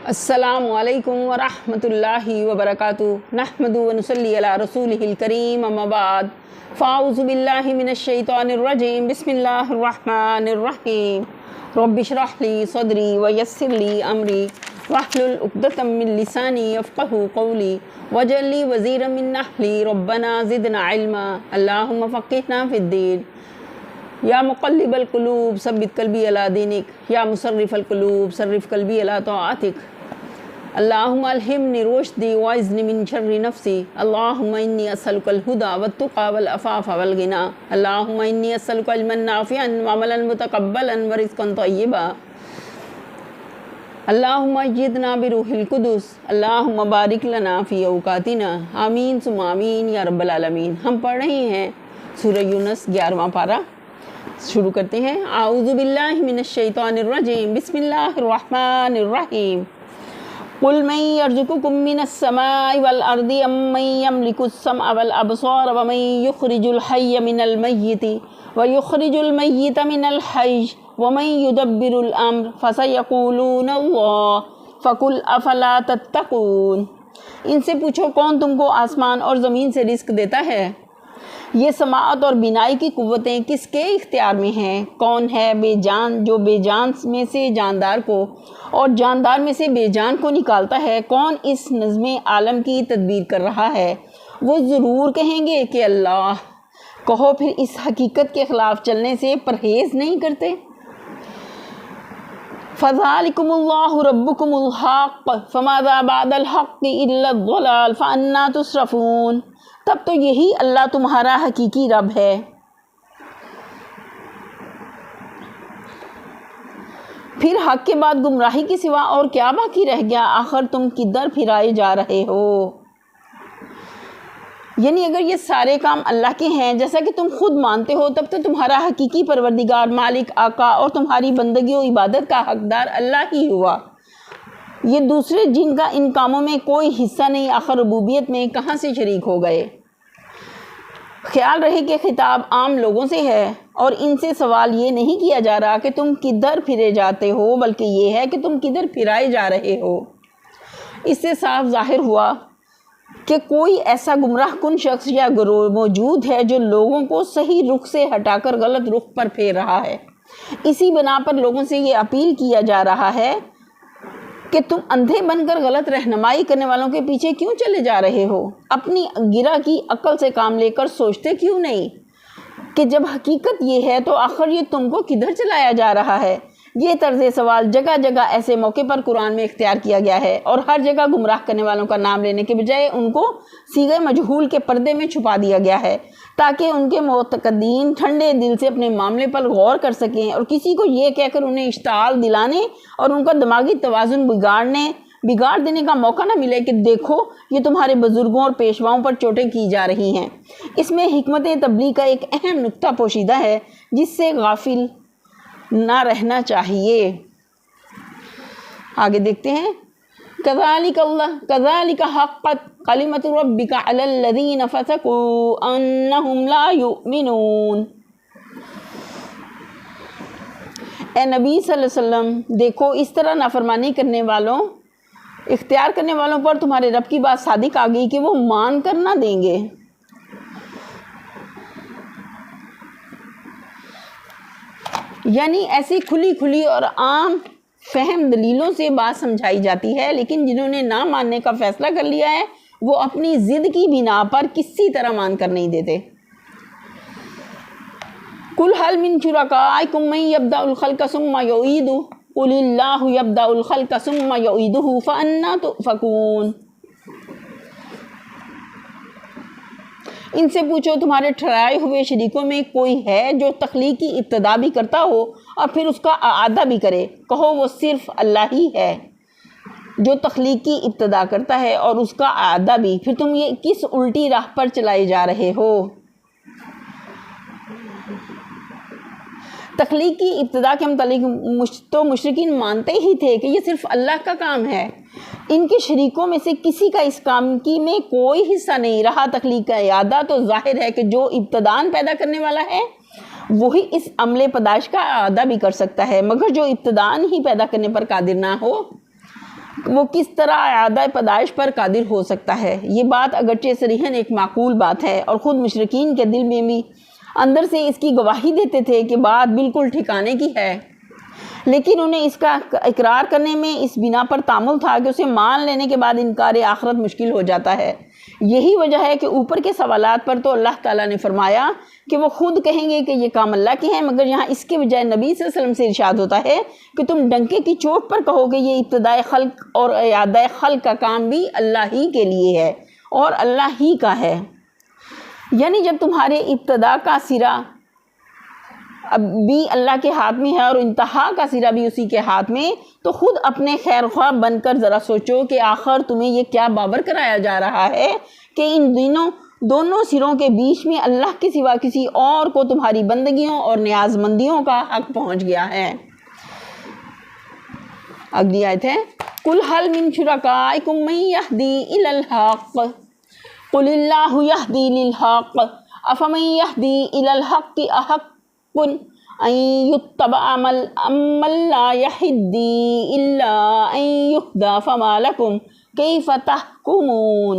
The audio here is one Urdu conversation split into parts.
السلام علیکم ورحمۃ اللہ وبرکاتہ نحمد و نصلی علی رسولہ الکریم اما بعد فاعوذ باللہ من الشیطان الرجیم بسم اللہ الرحمن الرحیم رب اشرح لی صدری ویسر لی امری واحلل عقدۃ من لسانی یفقہوا قولی واجعل لی وزیرا من اہلی ربنا زدنا علما اللہم فقہنا فی الدین یا مقلب القلوب ثبت قلبی علی دینک یا مصرف القلوب صرف قلبی علی طاعتک اللہم الہمنی رشدی وعزنی من شر نفسی اللہم انی اسألک الہدی والتقی والعفاف والغنی اللہم انی اسألک علما نافعا وعملا متقبلا ورزقا طیبا اللہم ایدنا بروح القدس اللہم بارک لنا فی اوقاتنا آمین ثم آمین یا رب العالمین۔ ہم پڑھ رہے ہیں سورہ یونس 11واں پارہ۔ شروع کرتے ہیں۔ اعوذ باللہ من الشیطان الرجیم بسم اللہ الرحمن الرحیم۔ قل من يرزقكم من السماء والأرض أمن يملك السمع والأبصار ومن يخرج الحي من الميت ويخرج الميت من الحي ومن يدبر الأمر فسيقولون الله فقل أفلا تتقون۔ ان سے پوچھو کون تم کو آسمان اور زمین سے رزق دیتا ہے؟ یہ سماعت اور بینائی کی قوتیں کس کے اختیار میں ہیں؟ کون ہے بے جان جو بے جان میں سے جاندار کو اور جاندار میں سے بے جان کو نکالتا ہے؟ کون اس نظم عالم کی تدبیر کر رہا ہے؟ وہ ضرور کہیں گے کہ اللہ۔ کہو پھر اس حقیقت کے خلاف چلنے سے پرہیز نہیں کرتے؟ فَذَلِكُمُ اللَّهُ رَبُّكُمُ الْحَقُّ فَمَاذَا بَعْدَ الْحَقِّ إِلَّا الضَّلَالُ فَأَنَّىٰ تُصْرَفُونَ۔ تب تو یہی اللہ تمہارا حقیقی رب ہے۔ پھر حق کے بعد گمراہی کے سوا اور کیا باقی رہ گیا؟ آخر تم کدھر پھرائے جا رہے ہو؟ یعنی اگر یہ سارے کام اللہ کے ہیں جیسا کہ تم خود مانتے ہو، تب تو تمہارا حقیقی پروردگار، مالک، آقا اور تمہاری بندگی و عبادت کا حقدار اللہ ہی ہوا۔ یہ دوسرے جن کا ان کاموں میں کوئی حصہ نہیں، آخر ربوبیت میں کہاں سے شریک ہو گئے؟ خیال رہے کہ خطاب عام لوگوں سے ہے اور ان سے سوال یہ نہیں کیا جا رہا کہ تم کدھر پھرے جاتے ہو، بلکہ یہ ہے کہ تم کدھر پھرائے جا رہے ہو۔ اس سے صاف ظاہر ہوا کہ کوئی ایسا گمراہ کن شخص یا گروہ موجود ہے جو لوگوں کو صحیح رخ سے ہٹا کر غلط رخ پر پھیر رہا ہے۔ اسی بنا پر لوگوں سے یہ اپیل کیا جا رہا ہے کہ تم اندھے بن کر غلط رہنمائی کرنے والوں کے پیچھے کیوں چلے جا رہے ہو؟ اپنی گرہ کی عقل سے کام لے کر سوچتے کیوں نہیں کہ جب حقیقت یہ ہے تو آخر یہ تم کو کدھر چلایا جا رہا ہے؟ یہ طرز سوال جگہ جگہ ایسے موقع پر قرآن میں اختیار کیا گیا ہے، اور ہر جگہ گمراہ کرنے والوں کا نام لینے کے بجائے ان کو صیغہ مجہول کے پردے میں چھپا دیا گیا ہے تاکہ ان کے معتقدین ٹھنڈے دل سے اپنے معاملے پر غور کر سکیں اور کسی کو یہ کہہ کر انہیں اشتعال دلانے اور ان کا دماغی توازن بگاڑ دینے کا موقع نہ ملے کہ دیکھو یہ تمہارے بزرگوں اور پیشواؤں پر چوٹیں کی جا رہی ہیں۔ اس میں حکمت تبلیغ کا ایک اہم نقطہ پوشیدہ ہے جس سے غافل نہ رہنا چاہیے۔ آگے دیکھتے ہیں۔ كَذَلِكَ حَقَّتْ كَلِمَةُ رَبِّكَ عَلَى الَّذِينَ فَسَقُوا أَنَّهُمْ لَا يُؤْمِنُونَ۔ اے نبی صلی اللہ علیہ وسلم، دیکھو اس طرح نافرمانی کرنے والوں، اختیار کرنے والوں پر تمہارے رب کی بات صادق آ گئی کہ وہ مان کر نہ دیں گے۔ یعنی ایسی کھلی اور عام فہم دلیلوں سے بات سمجھائی جاتی ہے، لیکن جنہوں نے نہ ماننے کا فیصلہ کر لیا ہے وہ اپنی ضد کی بنا پر کسی طرح مان کر نہیں دیتے۔ قُلْ هَلْ مِن شُرَكَائِكُم مَّن يَبْدَأُ الْخَلْقَ ثُمَّ يُعِيدُهُ قُلِ اللَّهُ يَبْدَأُ الْخَلْقَ ثُمَّ يُعِيدُهُ فَأَنَّىٰ تُؤْفَكُونَ۔ ان سے پوچھو تمہارے ٹھہرائے ہوئے شریکوں میں کوئی ہے جو تخلیق کی ابتدا بھی کرتا ہو اور پھر اس کا اعادہ بھی کرے؟ کہو وہ صرف اللہ ہی ہے جو تخلیق کی ابتدا کرتا ہے اور اس کا اعادہ بھی، پھر تم یہ کس الٹی راہ پر چلائے جا رہے ہو؟ تخلیق کی ابتدا کے متعلق تو مشرکین مانتے ہی تھے کہ یہ صرف اللہ کا کام ہے، ان کے شریکوں میں سے کسی کا اس کام کی میں کوئی حصہ نہیں رہا۔ تخلیق کا اعادہ تو ظاہر ہے کہ جو ابتداً پیدا کرنے والا ہے وہی اس عمل پیدائش کا اعادہ بھی کر سکتا ہے، مگر جو ابتداً ہی پیدا کرنے پر قادر نہ ہو وہ کس طرح اعادہ پیدائش پر قادر ہو سکتا ہے۔ یہ بات اگرچہ صریحاً ایک معقول بات ہے اور خود مشرکین کے دل میں بھی اندر سے اس کی گواہی دیتے تھے کہ بات بالکل ٹھکانے کی ہے، لیکن انہیں اس کا اقرار کرنے میں اس بنا پر تعامل تھا کہ اسے مان لینے کے بعد انکار آخرت مشکل ہو جاتا ہے۔ یہی وجہ ہے کہ اوپر کے سوالات پر تو اللہ تعالیٰ نے فرمایا کہ وہ خود کہیں گے کہ یہ کام اللہ کے ہیں، مگر یہاں اس کے بجائے نبی صلی اللہ علیہ وسلم سے ارشاد ہوتا ہے کہ تم ڈنکے کی چوٹ پر کہو کہ یہ ابتدائے خلق اور اعادہ خلق کا کام بھی اللہ ہی کے لیے ہے اور اللہ ہی کا ہے۔ یعنی جب تمہارے ابتدا کا سرا اب بھی اللہ کے ہاتھ میں ہے اور انتہا کا سرا بھی اسی کے ہاتھ میں، تو خود اپنے خیر خواہ بن کر ذرا سوچو کہ آخر تمہیں یہ کیا باور کرایا جا رہا ہے کہ ان دونوں سروں کے بیچ میں اللہ کے سوا کسی اور کو تمہاری بندگیوں اور نیاز مندیوں کا حق پہنچ گیا ہے۔ اگلی آیت ہے قُلْ هَلْ مِنْ شُرَكَائِكُم مَّن يَهْدِي إِلَى الْحَقِّ قُلِ اللَّهُ يَهْدِي لِلْحَقِّ أَفَمَن يَهْدِي إِلَى الْحَقِّ أَحَقُّ أَن يُتَّبَعَ أَمَّن لَّا يَهْدِي إِلَّا أَن يُهْدَىٰ فَمَا لَكُمْ كَيْفَ تَحْكُمُونَ۔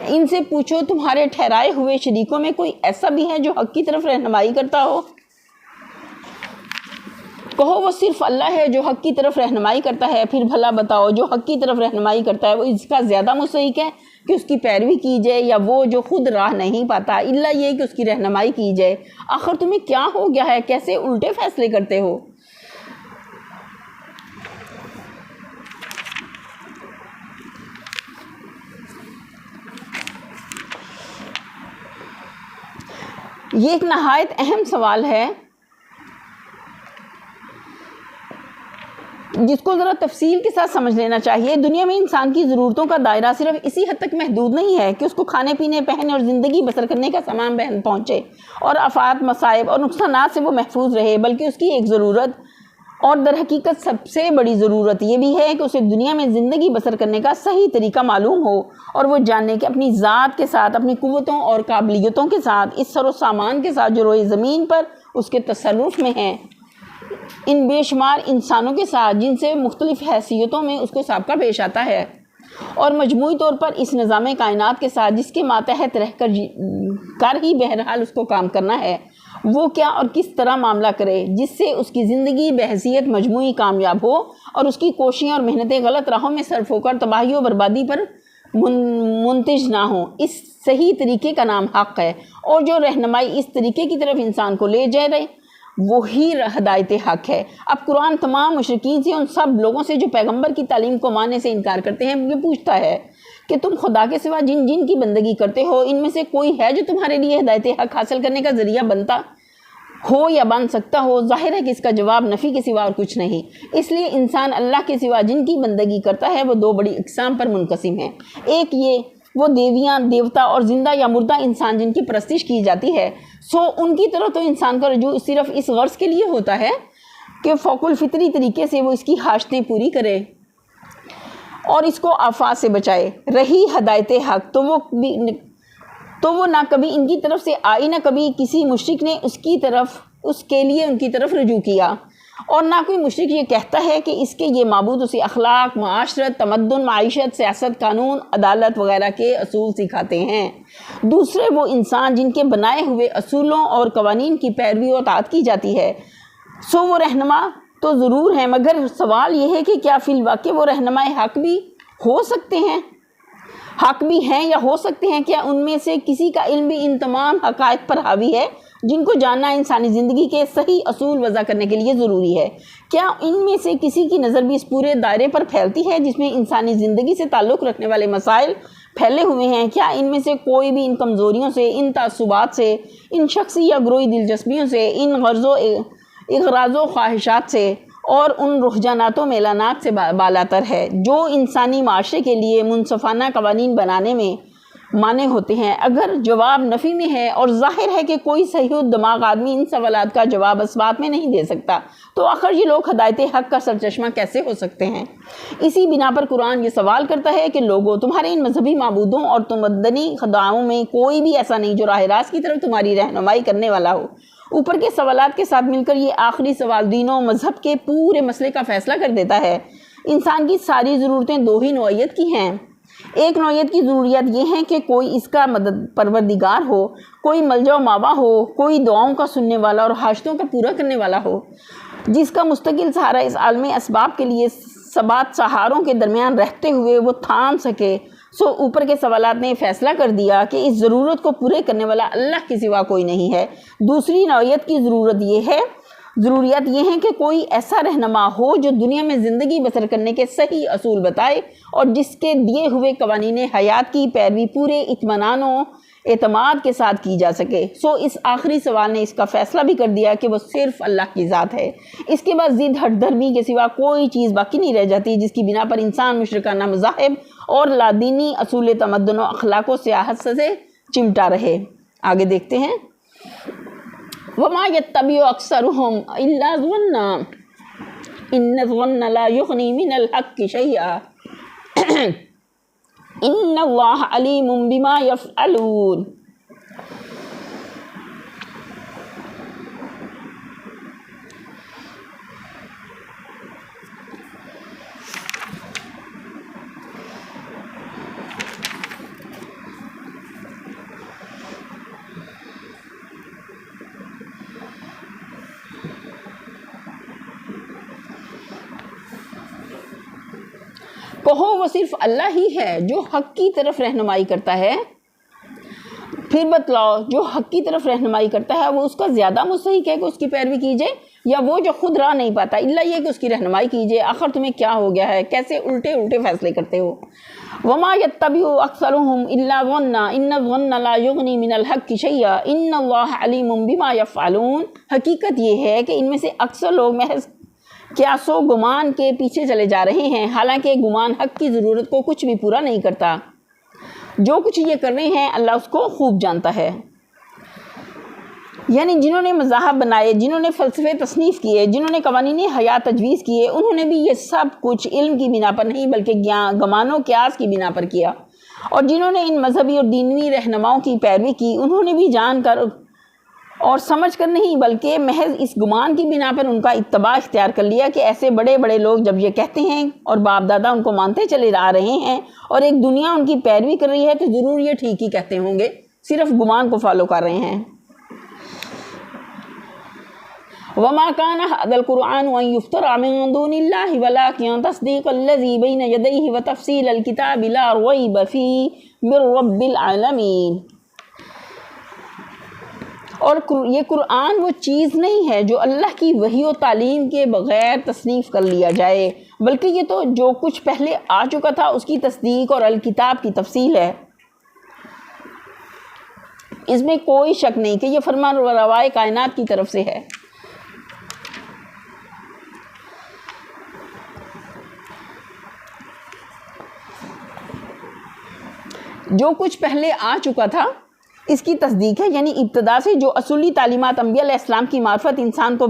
ان سے پوچھو تمہارے ٹھہرائے ہوئے شریکوں میں کوئی ایسا بھی ہے جو حق کی طرف رہنمائی کرتا ہو؟ کہو وہ صرف اللہ ہے جو حق کی طرف رہنمائی کرتا ہے، پھر بھلا بتاؤ جو حق کی طرف رہنمائی کرتا ہے وہ اس کا زیادہ مستحق ہے کہ اس کی پیروی کی جائے یا وہ جو خود راہ نہیں پاتا الا یہ کہ اس کی رہنمائی کی جائے؟ آخر تمہیں کیا ہو گیا ہے؟ کیسے الٹے فیصلے کرتے ہو؟ یہ ایک نہایت اہم سوال ہے جس کو ذرا تفصیل کے ساتھ سمجھ لینا چاہیے۔ دنیا میں انسان کی ضرورتوں کا دائرہ صرف اسی حد تک محدود نہیں ہے کہ اس کو کھانے پینے، پہننے اور زندگی بسر کرنے کا سامان بہن پہنچے اور آفات، مصائب اور نقصانات سے وہ محفوظ رہے، بلکہ اس کی ایک ضرورت اور در حقیقت سب سے بڑی ضرورت یہ بھی ہے کہ اسے دنیا میں زندگی بسر کرنے کا صحیح طریقہ معلوم ہو اور وہ جانے کہ اپنی ذات کے ساتھ، اپنی قوتوں اور قابلیتوں کے ساتھ، اس سر و سامان کے ساتھ جو روئے زمین پر اس کے تصرف میں ہیں، ان بے شمار انسانوں کے ساتھ جن سے مختلف حیثیتوں میں اس کو سابقہ پیش آتا ہے، اور مجموعی طور پر اس نظام کائنات کے ساتھ جس کے ماتحت رہ کر ہی بہرحال اس کو کام کرنا ہے، وہ کیا اور کس طرح معاملہ کرے جس سے اس کی زندگی بحیثیت مجموعی کامیاب ہو اور اس کی کوششیں اور محنتیں غلط راہوں میں صرف ہو کر تباہی و بربادی پر منتج نہ ہوں۔ اس صحیح طریقے کا نام حق ہے، اور جو رہنمائی اس طریقے کی طرف انسان کو لے جائے رہے وہی ہدایت حق ہے۔ اب قرآن تمام مشرکین سے، ان سب لوگوں سے جو پیغمبر کی تعلیم کو ماننے سے انکار کرتے ہیں، یہ پوچھتا ہے کہ تم خدا کے سوا جن جن کی بندگی کرتے ہو ان میں سے کوئی ہے جو تمہارے لیے ہدایت حق حاصل کرنے کا ذریعہ بنتا ہو یا بن سکتا ہو؟ ظاہر ہے کہ اس کا جواب نفی کے سوا اور کچھ نہیں۔ اس لیے انسان اللہ کے سوا جن کی بندگی کرتا ہے وہ دو بڑی اقسام پر منقسم ہے۔ ایک یہ وہ دیویاں، دیوتا اور زندہ یا مردہ انسان جن کی پرستش کی جاتی ہے، سو ان کی طرف تو انسان کا رجوع صرف اس غرض کے لیے ہوتا ہے کہ فوق الفطری طریقے سے وہ اس کی حاجتیں پوری کرے اور اس کو آفات سے بچائے۔ رہی ہدایت حق تو وہ نہ کبھی ان کی طرف سے آئی، نہ کبھی کسی مشرک نے اس کے لیے ان کی طرف رجوع کیا، اور نہ کوئی مشرک یہ کہتا ہے کہ اس کے یہ معبود اسے اخلاق، معاشرت، تمدن، معیشت، سیاست، قانون، عدالت وغیرہ کے اصول سکھاتے ہیں۔ دوسرے وہ انسان جن کے بنائے ہوئے اصولوں اور قوانین کی پیروی اور اطاعت کی جاتی ہے، سو وہ رہنما تو ضرور ہیں، مگر سوال یہ ہے کہ کیا فی الواقع وہ رہنما حق بھی ہو سکتے ہیں؟ حق بھی ہیں یا ہو سکتے ہیں؟ کیا ان میں سے کسی کا علم بھی ان تمام حقائق پر حاوی ہے جن کو جاننا انسانی زندگی کے صحیح اصول وضع کرنے کے لیے ضروری ہے؟ کیا ان میں سے کسی کی نظر بھی اس پورے دائرے پر پھیلتی ہے جس میں انسانی زندگی سے تعلق رکھنے والے مسائل پھیلے ہوئے ہیں؟ کیا ان میں سے کوئی بھی ان کمزوریوں سے، ان تعصبات سے، ان شخصی یا گروہی دلچسپیوں سے، ان اغراض و خواہشات سے اور ان رجحانات و میلانات سے بالاتر ہے جو انسانی معاشرے کے لیے منصفانہ قوانین بنانے میں مانے ہوتے ہیں؟ اگر جواب نفی میں ہے اور ظاہر ہے کہ کوئی صحیح الدماغ آدمی ان سوالات کا جواب اثبات میں نہیں دے سکتا، تو آخر یہ لوگ ہدایت حق کا سرچشمہ کیسے ہو سکتے ہیں؟ اسی بنا پر قرآن یہ سوال کرتا ہے کہ لوگوں، تمہارے ان مذہبی معبودوں اور تمدنی خداؤں میں کوئی بھی ایسا نہیں جو راہ راست کی طرف تمہاری رہنمائی کرنے والا ہو، اوپر کے سوالات کے ساتھ مل کر یہ آخری سوال دین و مذہب کے پورے مسئلے کا فیصلہ کر دیتا ہے۔ انسان کی ساری ضرورتیں دو ہی نوعیت کی ہیں۔ ایک نوعیت کی ضروریات یہ ہیں کہ کوئی اس کا مدد پروردگار ہو، کوئی ملجا و ماوا ہو، کوئی دعاؤں کا سننے والا اور حاجتوں کا پورا کرنے والا ہو، جس کا مستقل سہارا اس عالم اسباب کے لیے سبات سہاروں کے درمیان رہتے ہوئے وہ تھام سکے۔ سو اوپر کے سوالات نے فیصلہ کر دیا کہ اس ضرورت کو پورے کرنے والا اللہ کے سوا کوئی نہیں ہے۔ دوسری نوعیت کی ضروریات یہ ہیں کہ کوئی ایسا رہنما ہو جو دنیا میں زندگی بسر کرنے کے صحیح اصول بتائے اور جس کے دیے ہوئے قوانین حیات کی پیروی پورے اطمینان و اعتماد کے ساتھ کی جا سکے۔ سو اس آخری سوال نے اس کا فیصلہ بھی کر دیا کہ وہ صرف اللہ کی ذات ہے۔ اس کے بعد ضد ہٹ دھرمی کے سوا کوئی چیز باقی نہیں رہ جاتی جس کی بنا پر انسان مشرکانہ مذاہب اور لادینی اصول تمدن و اخلاق و سیاحت سے چمٹا رہے۔ آگے دیکھتے ہیں۔ وما يتبع اکثرهم الا الظن ان الظن لا يغني من الحق شيئا ان اللہ علیم بما یفعلون۔ کہو وہ صرف اللہ ہی ہے جو حق کی طرف رہنمائی کرتا ہے۔ پھر بتلاؤ جو حق کی طرف رہنمائی کرتا ہے وہ اس کا زیادہ مستحق ہے کہ اس کی پیروی کیجیے یا وہ جو خود راہ نہیں پاتا اللہ یہ کہ اس کی رہنمائی کیجیے؟ آخر تمہیں کیا ہو گیا ہے؟ کیسے الٹے فیصلے کرتے ہو؟ وما يتبع اکثرهم الا الظن ان الظن لا يغني من الحق شيئا ان اللہ علیم بما یفعلون۔ حقیقت یہ ہے کہ ان میں سے اکثر لوگ محض قیاس و گمان کے پیچھے چلے جا رہے ہیں، حالانکہ گمان حق کی ضرورت کو کچھ بھی پورا نہیں کرتا۔ جو کچھ یہ کر رہے ہیں اللہ اس کو خوب جانتا ہے۔ یعنی جنہوں نے مذاہب بنائے، جنہوں نے فلسفے تصنیف کیے، جنہوں نے قوانین حیات تجویز کیے، انہوں نے بھی یہ سب کچھ علم کی بنا پر نہیں بلکہ گمان و قیاس کی بنا پر کیا۔ اور جنہوں نے ان مذہبی اور دینی رہنماؤں کی پیروی کی، انہوں نے بھی جان کر اور سمجھ کر نہیں بلکہ محض اس گمان کی بنا پر ان کا اتباع اختیار کر لیا کہ ایسے بڑے بڑے لوگ جب یہ کہتے ہیں اور باپ دادا ان کو مانتے چلے آ رہے ہیں اور ایک دنیا ان کی پیروی کر رہی ہے تو ضرور یہ ٹھیک ہی کہتے ہوں گے، صرف گمان کو فالو کر رہے ہیں۔ وما كان هذا القرآن أن يفترى من دون الله ولكن تصديق الذي بين يديه وتفصيل الكتاب لا ريب فيه من رب العالمين۔ اور یہ قرآن وہ چیز نہیں ہے جو اللہ کی وحی و تعلیم کے بغیر تصنیف کر لیا جائے، بلکہ یہ تو جو کچھ پہلے آ چکا تھا اس کی تصدیق اور الکتاب کی تفصیل ہے۔ اس میں کوئی شک نہیں کہ یہ فرمان روائے کائنات کی طرف سے ہے۔ جو کچھ پہلے آ چکا تھا اس کی تصدیق ہے، یعنی ابتدا سے جو اصولی تعلیمات انبیاء علیہ السلام کی معرفت انسان کو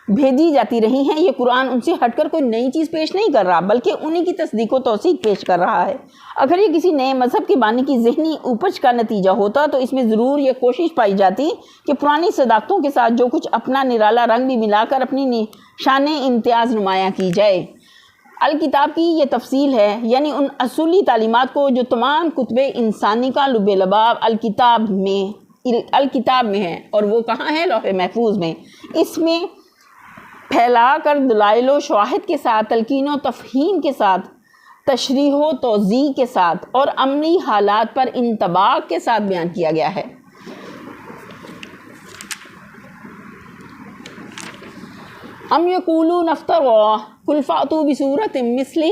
بھیجی جاتی رہی ہیں، یہ قرآن ان سے ہٹ کر کوئی نئی چیز پیش نہیں کر رہا بلکہ انہی کی تصدیق و توثیق پیش کر رہا ہے۔ اگر یہ کسی نئے مذہب کے بانی کی ذہنی اوپج کا نتیجہ ہوتا تو اس میں ضرور یہ کوشش پائی جاتی کہ پرانی صداقتوں کے ساتھ جو کچھ اپنا نرالا رنگ بھی ملا کر اپنی شان امتیاز نمایاں کی جائے۔ الکتاب کی یہ تفصیل ہے، یعنی ان اصولی تعلیمات کو جو تمام کتب انسانی کا لب لباب الکتاب میں ہے، اور وہ کہاں ہے؟ لوح محفوظ میں۔ اس میں پھیلا کر دلائل و شواہد کے ساتھ، تلقین و تفہیم کے ساتھ، تشریح و توضیح کے ساتھ اور عملی حالات پر انطباق کے ساتھ بیان کیا گیا ہے۔ ام یقولون افتروا قل فأتوا بسورۃ مثلہ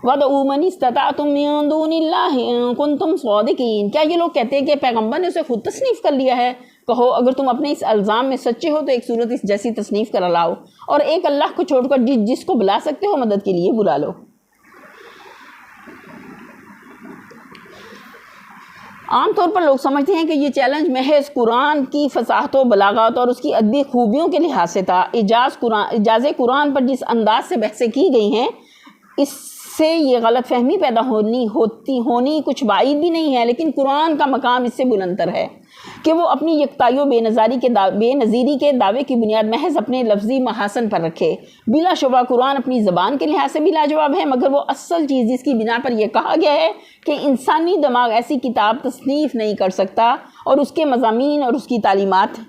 وادعوا من استطعتم من دون اللہ ان کنتم صادقین۔ کیا یہ لوگ کہتے ہیں کہ پیغمبر نے اسے خود تصنیف کر لیا ہے؟ کہو اگر تم اپنے اس الزام میں سچے ہو تو ایک صورت اس جیسی تصنیف کر لاؤ اور ایک اللہ کو چھوڑ کر جس کو بلا سکتے ہو مدد کے لیے بلا لو۔ عام طور پر لوگ سمجھتے ہیں کہ یہ چیلنج محض قرآن کی فصاحت و بلاغت اور اس کی ادبی خوبیوں کے لحاظ سے تھا۔ اعجاز قرآن پر جس انداز سے بحثیں کی گئی ہیں اس سے یہ غلط فہمی پیدا ہونی کچھ بعید بھی نہیں ہے، لیکن قرآن کا مقام اس سے بلندر ہے کہ وہ اپنی یکتائی و بے نظیری کے دعوے کی بنیاد محض اپنے لفظی محاسن پر رکھے۔ بلا شبہ قرآن اپنی زبان کے لحاظ سے بھی لاجواب ہے، مگر وہ اصل چیز جس کی بنا پر یہ کہا گیا ہے کہ انسانی دماغ ایسی کتاب تصنیف نہیں کر سکتا، اور اس کے مضامین اور اس کی تعلیمات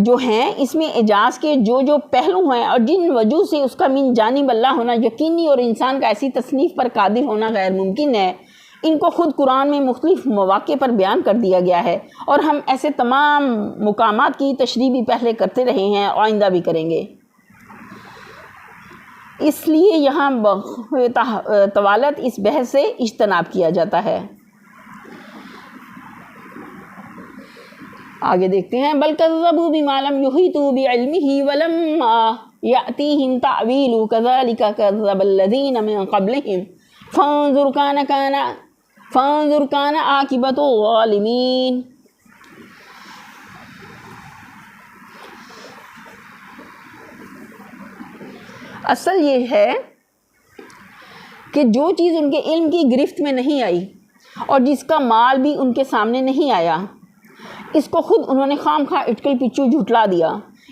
جو ہیں اس میں اعجاز کے جو پہلو ہیں اور جن وجہ سے اس کا من جانب اللہ ہونا یقینی اور انسان کا ایسی تصنیف پر قادر ہونا غیر ممکن ہے، ان کو خود قرآن میں مختلف مواقع پر بیان کر دیا گیا ہے، اور ہم ایسے تمام مقامات کی تشریح بھی پہلے کرتے رہے ہیں، آئندہ بھی کریں گے۔ اس لیے یہاں طوالت اس بحث سے اجتناب کیا جاتا ہے۔ آگے دیکھتے ہیں، بل کذبوا بما لم يحيطوا بعلمه ولما يأتيهم تأويله كذلك كذب الذين من قبلهم فانظر كان عاقبة الظالمين۔ اصل یہ ہے کہ جو چیز ان کے علم کی گرفت میں نہیں آئی اور جس کا مال بھی ان کے سامنے نہیں آیا، اس کو خود انہوں نے خام خواہ اٹکل پچو جھٹلا دیا۔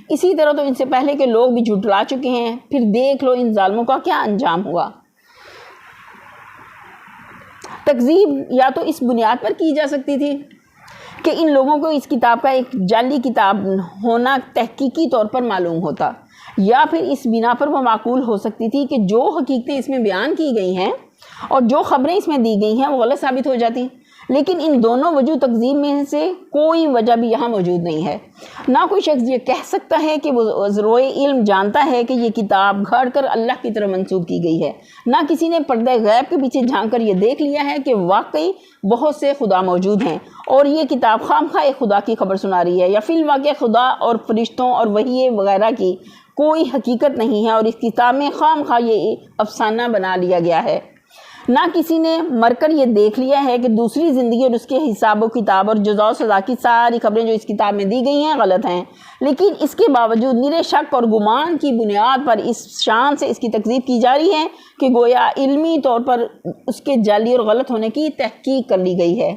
اسی طرح تو ان سے پہلے کے لوگ بھی جھٹلا چکے ہیں، پھر دیکھ لو ان ظالموں کا کیا انجام ہوا۔ تکذیب یا تو اس بنیاد پر کی جا سکتی تھی کہ ان لوگوں کو اس کتاب کا ایک جعلی کتاب ہونا تحقیقی طور پر معلوم ہوتا، یا پھر اس بنا پر وہ معقول ہو سکتی تھی کہ جو حقیقتیں اس میں بیان کی گئی ہیں اور جو خبریں اس میں دی گئی ہیں وہ غلط ثابت ہو جاتی۔ لیکن ان دونوں وجہ تکذیب میں سے کوئی وجہ بھی یہاں موجود نہیں ہے۔ نہ کوئی شخص یہ کہہ سکتا ہے کہ وہ ذروئے علم جانتا ہے کہ یہ کتاب گھڑ کر اللہ کی طرف منسوب کی گئی ہے، نہ کسی نے پردہ غیب کے پیچھے جھانک کر یہ دیکھ لیا ہے کہ واقعی بہت سے خدا موجود ہیں اور یہ کتاب خام خواہ ایک خدا کی خبر سنا رہی ہے، یا فی الواقع خدا اور فرشتوں اور وحی وغیرہ کی کوئی حقیقت نہیں ہے اور اس کتاب میں خام خواہ یہ افسانہ بنا لیا گیا ہے۔ نہ کسی نے مر کر یہ دیکھ لیا ہے کہ دوسری زندگی اور اس کے حساب و کتاب اور جزا و سزا کی ساری خبریں جو اس کتاب میں دی گئی ہیں غلط ہیں، لیکن اس کے باوجود نرے شک اور گمان کی بنیاد پر اس شان سے اس کی تکذیب کی جا رہی ہے کہ گویا علمی طور پر اس کے جعلی اور غلط ہونے کی تحقیق کر لی گئی ہے۔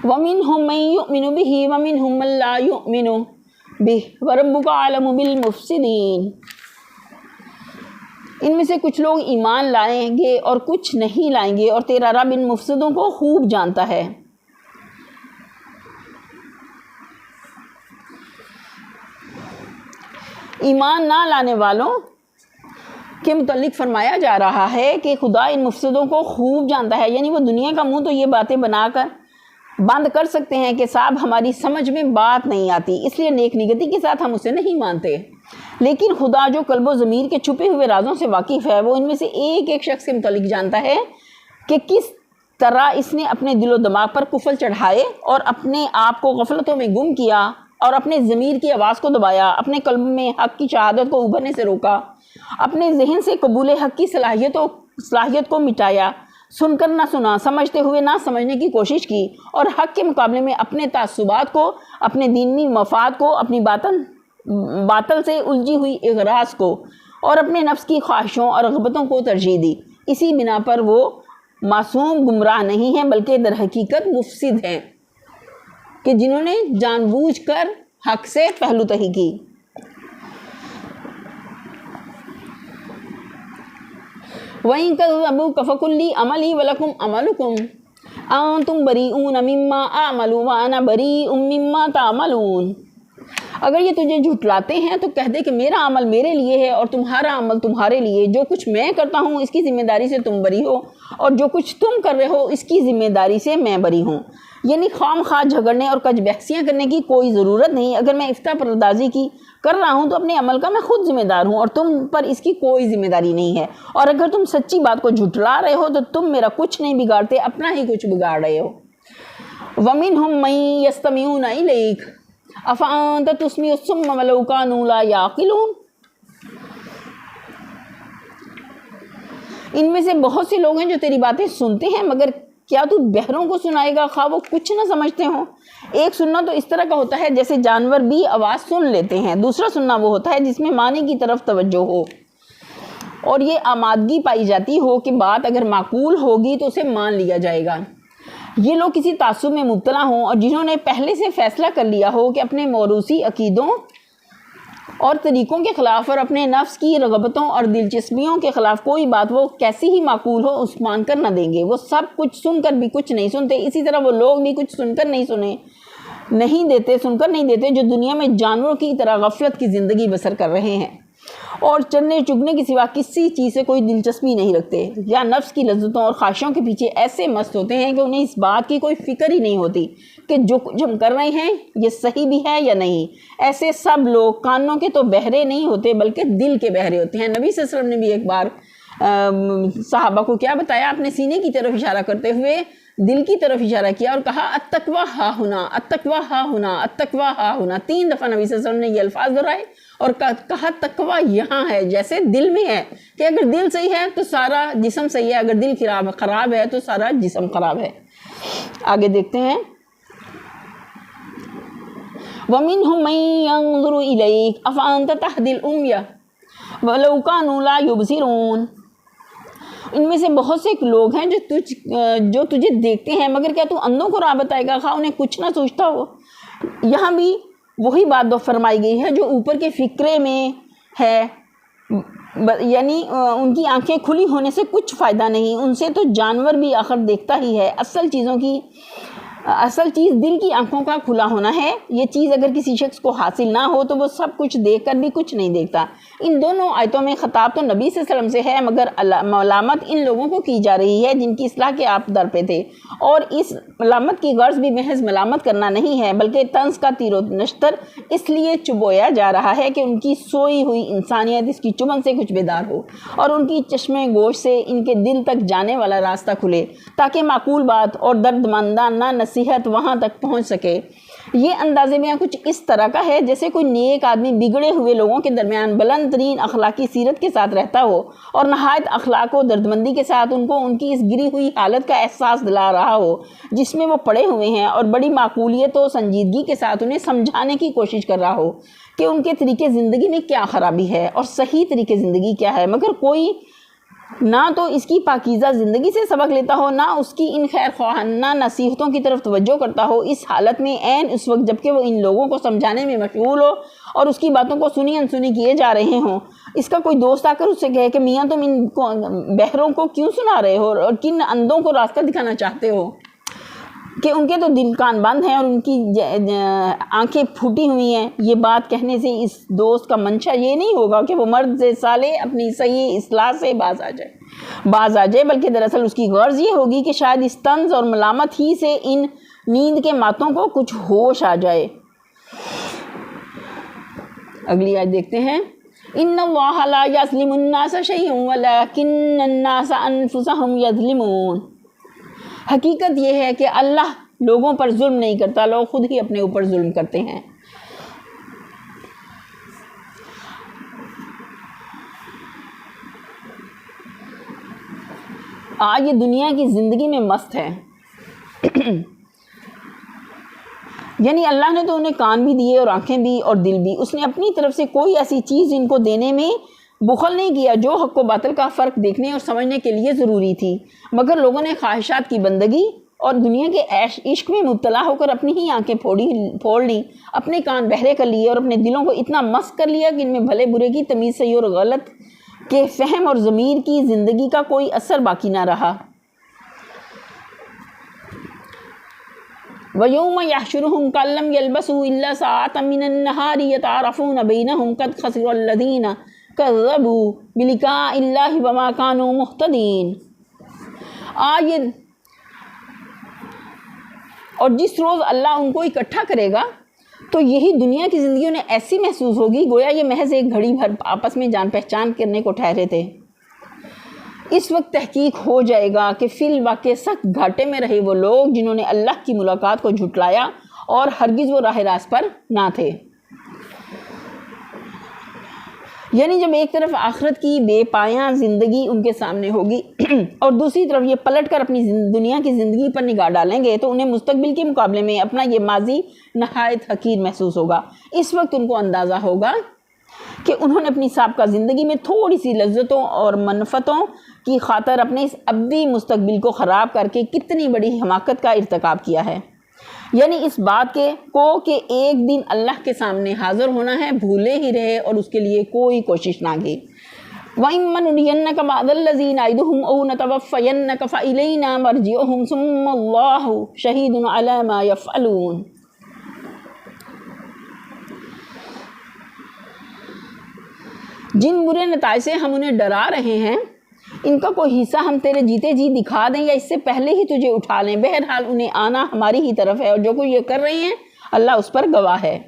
وَمِنْهُمْ مَنْ يُؤْمِنُ بِهِ وَمِنْهُمْ مَنْ لَا يُؤْمِنُ بِهِ وَرَبُّكَ أَعْلَمُ بِالْمُفْسِدِينَ۔ ان میں سے کچھ لوگ ایمان لائیں گے اور کچھ نہیں لائیں گے، اور تیرا رب ان مفسدوں کو خوب جانتا ہے۔ ایمان نہ لانے والوں کے متعلق فرمایا جا رہا ہے کہ خدا ان مفسدوں کو خوب جانتا ہے، یعنی وہ دنیا کا منہ تو یہ باتیں بنا کر بند کر سکتے ہیں کہ صاحب ہماری سمجھ میں بات نہیں آتی، اس لیے نیک نیتی کے ساتھ ہم اسے نہیں مانتے، لیکن خدا جو قلب و ضمیر کے چھپے ہوئے رازوں سے واقف ہے، وہ ان میں سے ایک ایک شخص کے متعلق جانتا ہے کہ کس طرح اس نے اپنے دل و دماغ پر کفل چڑھائے اور اپنے آپ کو غفلتوں میں گم کیا اور اپنے ضمیر کی آواز کو دبایا، اپنے قلب میں حق کی شہادت کو ابھرنے سے روکا، اپنے ذہن سے قبول حق کی صلاحیت کو مٹایا، سن کر نہ سنا، سمجھتے ہوئے نہ سمجھنے کی کوشش کی، اور حق کے مقابلے میں اپنے تعصبات کو، اپنے دینی مفاد کو، اپنی باطل سے الجھی ہوئی اغراض کو اور اپنے نفس کی خواہشوں اور رغبتوں کو ترجیح دی۔ اسی بنا پر وہ معصوم گمراہ نہیں ہیں بلکہ در حقیقت مفسد ہیں کہ جنہوں نے جان بوجھ کر حق سے پہلو تہی کی۔ وَإِن كَذَّبُوكَ فَقُل لِّي عَمَلِي وَلَكُمْ عَمَلُكُمْ أَنتُمْ بَرِيئُونَ مِمَّا أَعْمَلُ وَأَنَا بَرِيءٌ مِّمَّا تَعْمَلُونَ۔ اگر یہ تجھے جھٹلاتے ہیں تو کہہ دے کہ میرا عمل میرے لیے ہے اور تمہارا عمل تمہارے لیے، جو کچھ میں کرتا ہوں اس کی ذمہ داری سے تم بری ہو، اور جو کچھ تم کر رہے ہو اس کی ذمہ داری سے میں بری ہوں۔ یعنی خام خواہ جھگڑنے اور کج بحثیاں کرنے کی کوئی ضرورت نہیں۔ اگر میں افتاء پردازی کی کر رہا ہوں تو اپنے عمل کا میں خود ذمہ دار ہوں اور تم پر اس کی کوئی ذمہ داری نہیں ہے، اور اگر تم سچی بات کو جھٹلا رہے ہو تو تم میرا کچھ نہیں بگاڑتے، اپنا ہی کچھ بگاڑ رہے ہو۔ وَمِنْهُمْ مَن يَسْتَمِعُونَ إِلَيْكَ أَفَأَنْتَ تُسْمِعُ الصُّمَّ وَلَوْ كَانُوا لَا يَعْقِلُونَ۔ ان میں سے بہت سے لوگ ہیں جو تیری باتیں سنتے ہیں، مگر کیا تو بہروں کو سنائے گا خواہ وہ کچھ نہ سمجھتے ہوں؟ ایک سننا تو اس طرح کا ہوتا ہے جیسے جانور بھی آواز سن لیتے ہیں، دوسرا سننا وہ ہوتا ہے جس میں معنی کی طرف توجہ ہو اور یہ آمادگی پائی جاتی ہو کہ بات اگر معقول ہوگی تو اسے مان لیا جائے گا۔ یہ لوگ کسی تعصب میں مبتلا ہوں اور جنہوں نے پہلے سے فیصلہ کر لیا ہو کہ اپنے موروثی عقیدوں اور طریقوں کے خلاف اور اپنے نفس کی رغبتوں اور دلچسپیوں کے خلاف کوئی بات وہ کیسی ہی معقول ہو اس مان کر نہ دیں گے۔ وہ سب کچھ سن کر بھی کچھ نہیں سنتے، اسی طرح وہ لوگ بھی کچھ سن کر نہیں دیتے جو دنیا میں جانوروں کی طرح غفلت کی زندگی بسر کر رہے ہیں اور چرنے چگنے کے سوا کسی چیز سے کوئی دلچسپی نہیں رکھتے، یا نفس کی لذتوں اور خواہشوں کے پیچھے ایسے مست ہوتے ہیں کہ انہیں اس بات کی کوئی فکر ہی نہیں ہوتی کہ جو کچھ ہم کر رہے ہیں یہ صحیح بھی ہے یا نہیں۔ ایسے سب لوگ کانوں کے تو بہرے نہیں ہوتے بلکہ دل کے بہرے ہوتے ہیں۔ نبی صلی اللہ علیہ وسلم نے بھی ایک بار صحابہ کو کیا بتایا؟ اپنے سینے کی طرف اشارہ کرتے ہوئے دل کی طرف اشارہ کیا اور کہا التقویٰ ہا ہنا، التقویٰ ہا ہنا، التقویٰ ہا ہنا۔ 3 دفعہ نبی صلی اللہ علیہ وسلم نے یہ الفاظ دہرائے اور کہا تقویٰ یہاں ہے، جیسے دل میں ہے کہ اگر دل صحیح ہے تو سارا جسم صحیح ہے، اگر دل خراب ہے تو سارا جسم خراب ہے۔ آگے دیکھتے ہیں وَمِنْهُمْ مَنْ يَنْظُرُ إِلَيْكَ أَفَأَنْتَ تَهْدِي الْأُمْيَ وَلَوْ كَانُوا لَا يُبْصِرُونَ۔ ان میں سے بہت سے لوگ ہیں جو تجھے دیکھتے ہیں مگر کیا تو اندھوں کو راہ بتائے گا خواہ انہیں کچھ نہ سوچتا ہو؟ یہاں بھی وہی بات فرمائی گئی ہے جو اوپر کے فقرے میں ہے، یعنی ان کی آنکھیں کھلی ہونے سے کچھ فائدہ نہیں، ان سے تو جانور بھی آخر دیکھتا ہی ہے۔ اصل چیز دل کی آنکھوں کا کھلا ہونا ہے۔ یہ چیز اگر کسی شخص کو حاصل نہ ہو تو وہ سب کچھ دیکھ کر بھی کچھ نہیں دیکھتا۔ ان دونوں آیتوں میں خطاب تو نبی صلی اللہ علیہ وسلم سے ہے مگر ملامت ان لوگوں کو کی جا رہی ہے جن کی اصلاح کے آپ در پہ تھے، اور اس ملامت کی غرض بھی محض ملامت کرنا نہیں ہے بلکہ طنز کا تیر و نشتر اس لیے چبویا جا رہا ہے کہ ان کی سوئی ہوئی انسانیت اس کی چبن سے کچھ بیدار ہو اور ان کی چشمے گوش سے ان کے دل تک جانے والا راستہ کھلے تاکہ معقول بات اور درد مندانہ نصیحت وہاں تک پہنچ سکے۔ یہ انداز بیاں کچھ اس طرح کا ہے جیسے کوئی نیک آدمی بگڑے ہوئے لوگوں کے درمیان بلند ترین اخلاقی سیرت کے ساتھ رہتا ہو اور نہایت اخلاق و دردمندی کے ساتھ ان کو ان کی اس گری ہوئی حالت کا احساس دلا رہا ہو جس میں وہ پڑے ہوئے ہیں، اور بڑی معقولیت و سنجیدگی کے ساتھ انہیں سمجھانے کی کوشش کر رہا ہو کہ ان کے طریقے زندگی میں کیا خرابی ہے اور صحیح طریقے زندگی کیا ہے، مگر کوئی نہ تو اس کی پاکیزہ زندگی سے سبق لیتا ہو، نہ اس کی ان خیر خواہانہ نصیحتوں کی طرف توجہ کرتا ہو۔ اس حالت میں عین اس وقت جبکہ وہ ان لوگوں کو سمجھانے میں مشغول ہو اور اس کی باتوں کو سنی انسنی کیے جا رہے ہوں، اس کا کوئی دوست آ کر اس سے کہے کہ میاں تم ان بہروں کو کیوں سنا رہے ہو اور کن اندھوں کو راستہ دکھانا چاہتے ہو، کہ ان کے تو دل کان بند ہیں اور ان کی آنکھیں پھوٹی ہوئی ہیں۔ یہ بات کہنے سے اس دوست کا منشا یہ نہیں ہوگا کہ وہ مرد سے صالح اپنی صحیح اصلاح سے باز آ جائے بلکہ دراصل اس کی غرض یہ ہوگی کہ شاید اس طنز اور ملامت ہی سے ان نیند کے ماتوں کو کچھ ہوش آ جائے۔ اگلی آیت دیکھتے ہیں ان اللہ لا یظلم الناس شیئا ولکن الناس انفسهم یظلمون۔ حقیقت یہ ہے کہ اللہ لوگوں پر ظلم نہیں کرتا، لوگ خود ہی اپنے اوپر ظلم کرتے ہیں۔ آج یہ دنیا کی زندگی میں مست ہے، یعنی اللہ نے تو انہیں کان بھی دیے اور آنکھیں بھی اور دل بھی، اس نے اپنی طرف سے کوئی ایسی چیز ان کو دینے میں بخل نہیں کیا جو حق و باطل کا فرق دیکھنے اور سمجھنے کے لیے ضروری تھی، مگر لوگوں نے خواہشات کی بندگی اور دنیا کے عشق میں مبتلا ہو کر اپنی ہی آنکھیں پھوڑ لی، اپنے کان بہرے کر لیے اور اپنے دلوں کو اتنا مست کر لیا کہ ان میں بھلے برے کی تمیز صحیح اور غلط کے فہم اور ضمیر کی زندگی کا کوئی اثر باقی نہ رہا۔ وَيَوْمَ يَحْشُرُهُمْ كَأَن لَّمْ يَلْبَثُوا إِلَّا سَاعَةً مِّنَ النَّهَارِ يَتَعَارَفُونَ بَيْنَهُمْ قَدْ خَسِرَ الَّذِينَ كَذَّبُوا بِلِقَاءِ اللَّهِ وَمَا كَانُوا مُهْتَدِينَ۔ اور جس روز اللہ ان کو اکٹھا کرے گا تو یہی دنیا کی زندگی انہیں ایسی محسوس ہوگی گویا یہ محض ایک گھڑی بھر آپس میں جان پہچان کرنے کو ٹھہرے تھے۔ اس وقت تحقیق ہو جائے گا کہ فی الواقع سخت گھاٹے میں رہے وہ لوگ جنہوں نے اللہ کی ملاقات کو جھٹلایا اور ہرگز وہ راہ راست پر نہ تھے۔ یعنی جب ایک طرف آخرت کی بے پایاں زندگی ان کے سامنے ہوگی اور دوسری طرف یہ پلٹ کر اپنی دنیا کی زندگی پر نگاہ ڈالیں گے تو انہیں مستقبل کے مقابلے میں اپنا یہ ماضی نہایت حقیر محسوس ہوگا۔ اس وقت ان کو اندازہ ہوگا کہ انہوں نے اپنی سابقہ زندگی میں تھوڑی سی لذتوں اور منفتوں کی خاطر اپنے اس ابدی مستقبل کو خراب کر کے کتنی بڑی حماقت کا ارتکاب کیا ہے۔ یعنی اس بات کہ ایک دن اللہ کے سامنے حاضر ہونا ہے بھولے ہی رہے اور اس کے لیے کوئی کوشش نہ کی۔ وَإِمَّا نُرِيَنَّكَ بَعْضَ الَّذِي نَعِدُهُمْ أَوْ نَتَوَفَّيَنَّكَ فَإِلَيْنَا مَرْجِعُهُمْ ثُمَّ اللَّهُ شَهِيدٌ عَلَى مَا يَفْعَلُونَ۔ جن برے نتائج سے ہم انہیں ڈرا رہے ہیں ان کا کوئی حصہ ہم تیرے جیتے جی دکھا دیں یا اس سے پہلے ہی تجھے اٹھا لیں، بہرحال انہیں آنا ہماری ہی طرف ہے اور جو کوئی یہ کر رہے ہیں اللہ اس پر گواہ ہے۔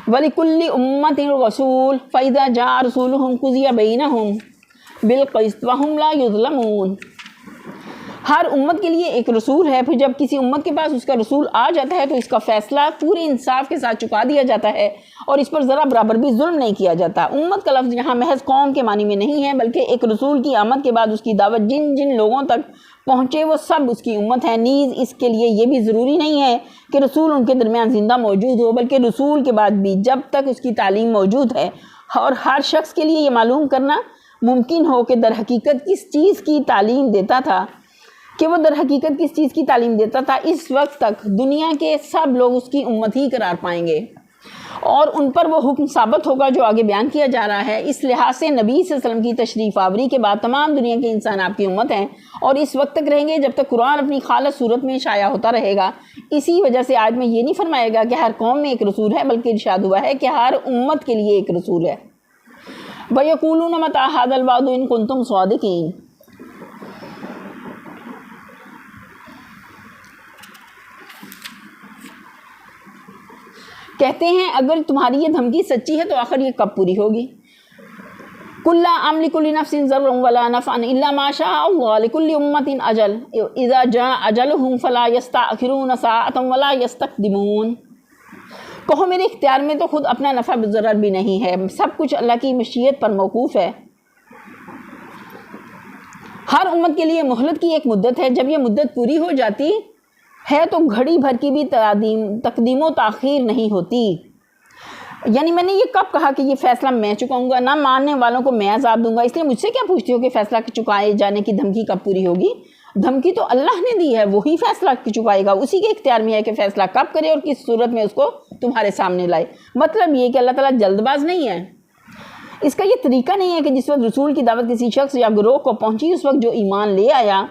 وَلِكُلِّ أُمَّةٍ رَسُولٌ فَإِذَا جَاءَ رَسُولُهُمْ قُضِيَ بَيْنَهُمْ بِالْقِسْطِ وَهُمْ لَا يُظْلَمُونَ۔ ہر امت کے لیے ایک رسول ہے، پھر جب کسی امت کے پاس اس کا رسول آ جاتا ہے تو اس کا فیصلہ پورے انصاف کے ساتھ چکا دیا جاتا ہے اور اس پر ذرا برابر بھی ظلم نہیں کیا جاتا۔ امت کا لفظ یہاں محض قوم کے معنی میں نہیں ہے بلکہ ایک رسول کی آمد کے بعد اس کی دعوت جن جن لوگوں تک پہنچے وہ سب اس کی امت ہے۔ نیز اس کے لیے یہ بھی ضروری نہیں ہے کہ رسول ان کے درمیان زندہ موجود ہو، بلکہ رسول کے بعد بھی جب تک اس کی تعلیم موجود ہے اور ہر شخص کے لیے یہ معلوم کرنا ممکن ہو کہ در حقیقت کس چیز کی تعلیم دیتا تھا اس وقت تک دنیا کے سب لوگ اس کی امت ہی قرار پائیں گے اور ان پر وہ حکم ثابت ہوگا جو آگے بیان کیا جا رہا ہے۔ اس لحاظ سے نبی صلی اللہ علیہ وسلم کی تشریف آوری کے بعد تمام دنیا کے انسان آپ کی امت ہیں اور اس وقت تک رہیں گے جب تک قرآن اپنی خالص صورت میں شائع ہوتا رہے گا۔ اسی وجہ سے آج میں یہ نہیں فرمائے گا کہ ہر قوم میں ایک رسول ہے بلکہ ارشاد ہوا ہے کہ ہر امت کے لیے ایک رسول ہے۔ وَيَقُولُونَ مَتَىٰ هَٰذَا الْوَعْدُ إِن كُنتُمْ صَادِقِينَ۔ کہتے ہیں اگر تمہاری یہ دھمکی سچی ہے تو آخر یہ کب پوری ہوگی؟ قُل لَا أَمْلِكُ لِنَفْسٍ ضَرًّا وَلَا نَفْعًا إِلَّا مَا شَاءَ اللَّهُ لِكُلِّ أُمَّةٍ أَجَلٌ إِذَا جَاءَ أَجَلُهُمْ فَلَا يَسْتَأْخِرُونَ سَاعَةً وَلَا يَسْتَقْدِمُونَ۔ کہو میرے اختیار میں تو خود اپنا نفع ضرر بھی نہیں ہے، سب کچھ اللہ کی مشیت پر موقوف ہے۔ ہر امت کے لیے مہلت کی ایک مدت ہے، جب یہ مدت پوری ہو جاتی ہے تو گھڑی بھر کی بھی تقدیم و تاخیر نہیں ہوتی۔ یعنی میں نے یہ کب کہا کہ یہ فیصلہ میں چکاؤں گا، نہ ماننے والوں کو میں عذاب دوں گا، اس لیے مجھ سے کیا پوچھتی ہو کہ فیصلہ چکائے جانے کی دھمکی کب پوری ہوگی؟ دھمکی تو اللہ نے دی ہے، وہی فیصلہ چکائے گا، اسی کے اختیار میں ہے کہ فیصلہ کب کرے اور کس صورت میں اس کو تمہارے سامنے لائے۔ مطلب یہ کہ اللہ تعالیٰ جلد باز نہیں ہے۔ اس کا یہ طریقہ نہیں ہے کہ جس وقت رسول کی دعوت کسی شخص یا گروہ کو پہنچی اس وقت جو ایمان لے آیا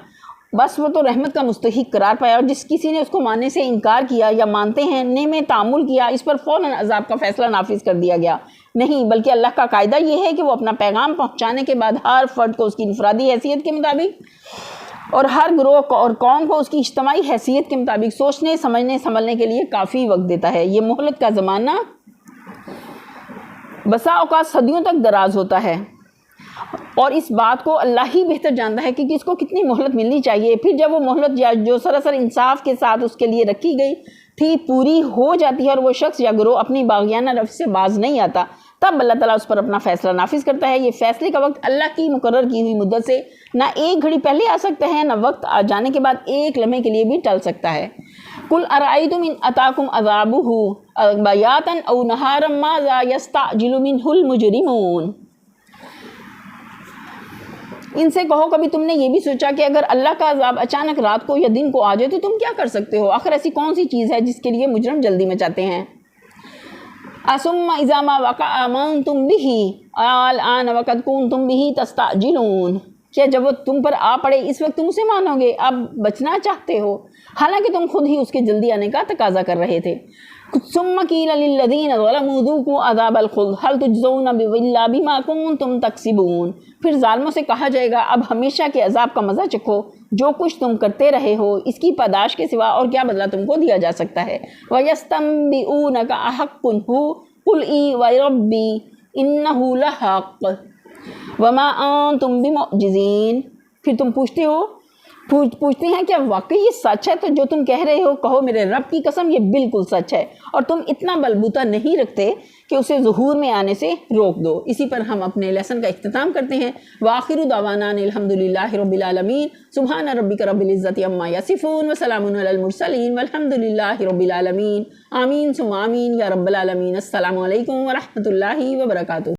بس وہ تو رحمت کا مستحق قرار پایا اور جس کسی نے اس کو ماننے سے انکار کیا یا مانتے ہیں میں تعامل کیا اس پر فوراً عذاب کا فیصلہ نافذ کر دیا گیا۔ نہیں، بلکہ اللہ کا قاعدہ یہ ہے کہ وہ اپنا پیغام پہنچانے کے بعد ہر فرد کو اس کی انفرادی حیثیت کے مطابق اور ہر گروہ اور قوم کو اس کی اجتماعی حیثیت کے مطابق سوچنے سمجھنے سنبھلنے کے لیے کافی وقت دیتا ہے۔ یہ مہلت کا زمانہ بسا اوقات صدیوں تک دراز ہوتا ہے اور اس بات کو اللہ ہی بہتر جانتا ہے کہ کس کو کتنی مہلت ملنی چاہیے۔ پھر جب وہ مہلت یا جو سراسر انصاف کے ساتھ اس کے لیے رکھی گئی تھی پوری ہو جاتی ہے اور وہ شخص یا گروہ اپنی باغیانہ روش سے باز نہیں آتا تب اللہ تعالیٰ اس پر اپنا فیصلہ نافذ کرتا ہے۔ یہ فیصلے کا وقت اللہ کی مقرر کی ہوئی مدت سے نہ ایک گھڑی پہلے آ سکتا ہے نہ وقت آ جانے کے بعد ایک لمحے کے لیے بھی ٹل سکتا ہے۔ قُلْ أَرَأَيْتُمْ إِنْ أَتَاكُمْ عَذَابُهُ بَيَاتًا أَوْ نَهَارًا مَاذَا يَسْتَعْجِلُ مِنْهُ الْمُجْرِمُونَ۔ ان سے کہو کبھی تم نے یہ بھی سوچا کہ اگر اللہ کا عذاب اچانک رات کو یا دن کو آ جائے تو تم کیا کر سکتے ہو؟ آخر ایسی کون سی چیز ہے جس کے لیے مجرم جلدی میں چاہتے ہیں؟ أَثُمَّ إِذَا مَا وَقَعَ آمَنْتُمْ بِهِ الْآنَ وَقَدْ كُنْتُمْ بِهِ تَسْتَعْجِلُونَ۔ کیا جب وہ تم پر آ پڑے اس وقت تم اسے مانو گے؟ اب بچنا چاہتے ہو حالانکہ تم خود ہی اس کے جلدی آنے کا تقاضا کر رہے تھے۔ ثم قیل للذین ظلموا ذوقوا عذاب الخلد هل تجزون الا بما کنتم تکسبون۔ پھر ظالموں سے کہا جائے گا اب ہمیشہ کے عذاب کا مزہ چکھو، جو کچھ تم کرتے رہے ہو اس کی پاداش کے سوا اور کیا بدلہ تم کو دیا جا سکتا ہے۔ وَيَسْتَنبِئُونَكَ أَحَقٌّ هُوَ قُلْ إِی وَرَبِّی إِنَّهُ لَحَقٌّ وَمَا أَنْتُمْ بِمُعْجِزِینَ۔ پھر تم پوچھتے ہو پوچھتے ہیں کیا واقعی یہ سچ ہے؟ تو جو تم کہہ رہے ہو کہو میرے رب کی قسم یہ بالکل سچ ہے، اور تم اتنا بلبوتا نہیں رکھتے کہ اسے ظہور میں آنے سے روک دو۔ اسی پر ہم اپنے لیسن کا اختتام کرتے ہیں۔ وآخر دعوانا الحمدللہ رب العالمین، سبحان ربک رب العزت عما یصفون وسلام علی المرسلین والحمدللہ رب العالمین، آمین ثم آمین یا رب العالمین۔ السلام علیکم ورحمۃ اللہ وبرکاتہ۔